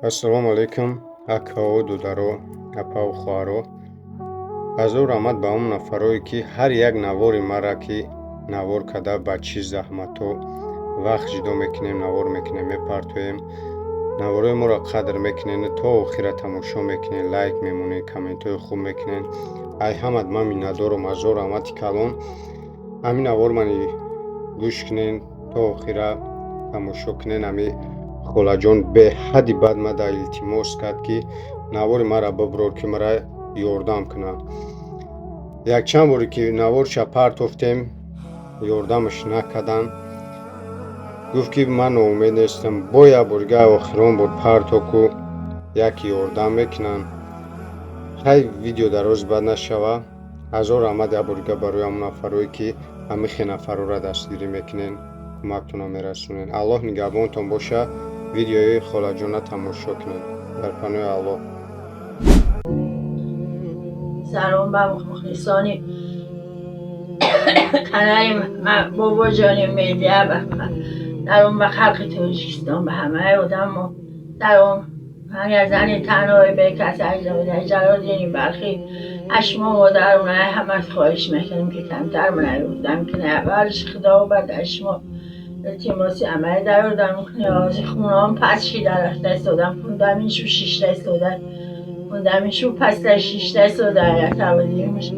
Ассалому алайкум, акао, дударо, апау хуаро. Азур омад ба он нафарое, ки ҳар як навори мара, ки навор када ба чӣ заҳматҳо вақт ҷудо мекунем, навор мекунем, мепартоем. Навораи моро қадр мекунен, то охира тамошо мекунен, лайк мемонен, комментҳои хуб мекунен. Ай ҳамад ман миннатдорам азур омад ки калон ҳамин навор мани гӯш кунен, то охира тамошо кунен. Ами холаҷон беҳадди бад мада илтимос кард, ки навори мара биброр, ки мара ёрдам кунад. Якчанд боре ки наворша партофтем, ёрдамаш накардан. гуфт ки ман ноумед нестам, бо як борга охирон бор партоку як ёрдам мекунанд. хай видео дароз бад нашава. азор омад як борга барои ҳамон нафарое, ки ҳамихи нафарора дастгирӣ мекунен, кӯмактона мерасонен. аллоҳ нигаҳбонтон боша. видеои холаҷона тамошо кунед. дар паноҳи аллоҳ. سلام به مخلصان کانال بابا جان میدیه در اون به خلق تاجیکستان به همه آدم و در اون هر زنی تنهایی به کسی اجازه جلال دینی برخی اشما و در اون همه خواهش میکنیم که کمتر منیردم که نه اولش خدا و بعد اشما التماسی عملی در اردم نیازی خونه هم پس شی در دست دادم خوندم اینشو 6 دست دادن خوندمشو پس در 6 دست دادن یک توادیمش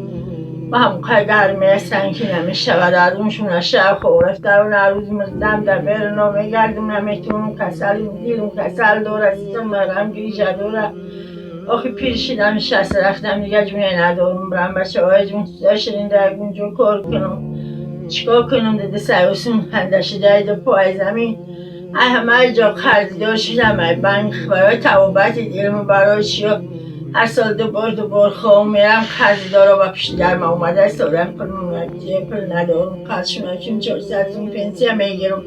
و هم که گرمی هستن که نمیشه و دردونشون شب خورفته و نروز مردم در برنامه گردم نمیتونم کسل دیلم کسل دور استم برم گیجه دوره آخی پیرشیدم شست رفتم دیگه جونه ندارم برم بچه های جون داشتین در اونجا کار کنم چیکار کنم دیده سیاسون پندشی دایده پای زمین ای همه جا خریدار شدم ای بنگ برای توابت دیلم برای چیا هر سال دوبار خواه میرم خریدارا و پیش درم اومده سالم کنم پل ندارم قدشون هاکیم 400 پنسی هم میگیرم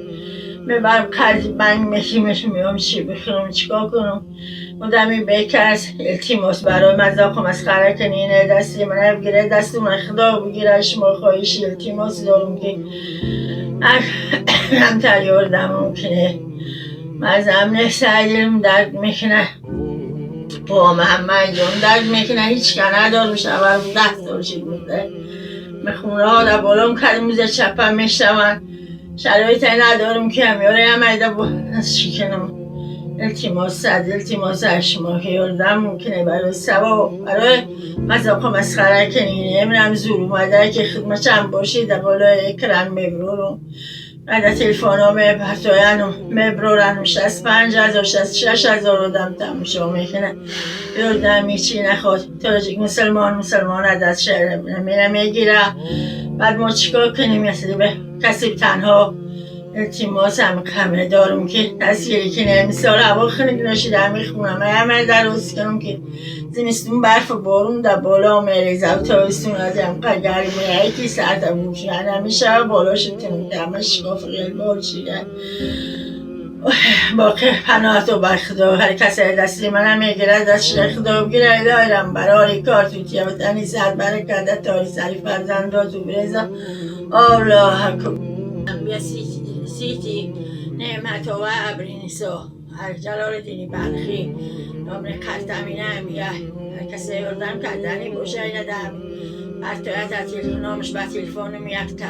میبرم قرضی بنگ میخیمش میام چی بخیرم چیکار کنم مدامی بیکرس التیماس برای مزاقم از خره کنین دستی من بگیره دست من خدا بگیره شما خواهیش التیماس دارم که هم تریاردم ممکنه مزم نفسه دلم درد میکنه با محمد جان درد میکنه هیچ که ندارم شبرم 10 سال شد بوده مخونه ها در بالام کردم میزه چپم میشتم شرایط ندارم که همیاره هم ایده با از شکنم التماس شما که یاردم ممکنه برای سوا برای مذاقا مسخره کنین امرم زور اومده که خدمت هم باشید در بالای اکرم مبرورم بعد تلفن ها میپرتاین و مبرورن 65,000 66,000 آدم تماشا میکنه یاردم هیچی نخواد تاجیک مسلمان دست شهر میره میگیره بعد ما چیکار کنیم یه به کسی تنها التماس هم کمه دارم که دستگیری کنه مثال هوا خیلی نشیده میخونم همه در روز کنم که زمستون برف و بارون در بالا میریزه و تابستون از هم گرمه یکی سرد موشه همیشه بالاش تنده همه شکاف غیل بار شیده باقی پناه تو بر خدا هر کسی دستی منم میگیره دستش خدا بگیره دایرم برای کار توتیه و تنی سر برکرده تاری سری فرزنده تو بریزم الله اکبر بیا سیتی نعمت و ابرینیسا هر جلال دینی بلخی نامر قلتمینه همیه هر کسی یاردم کردنی باشه اینه در هر تویت نامش به تلفونم یک تا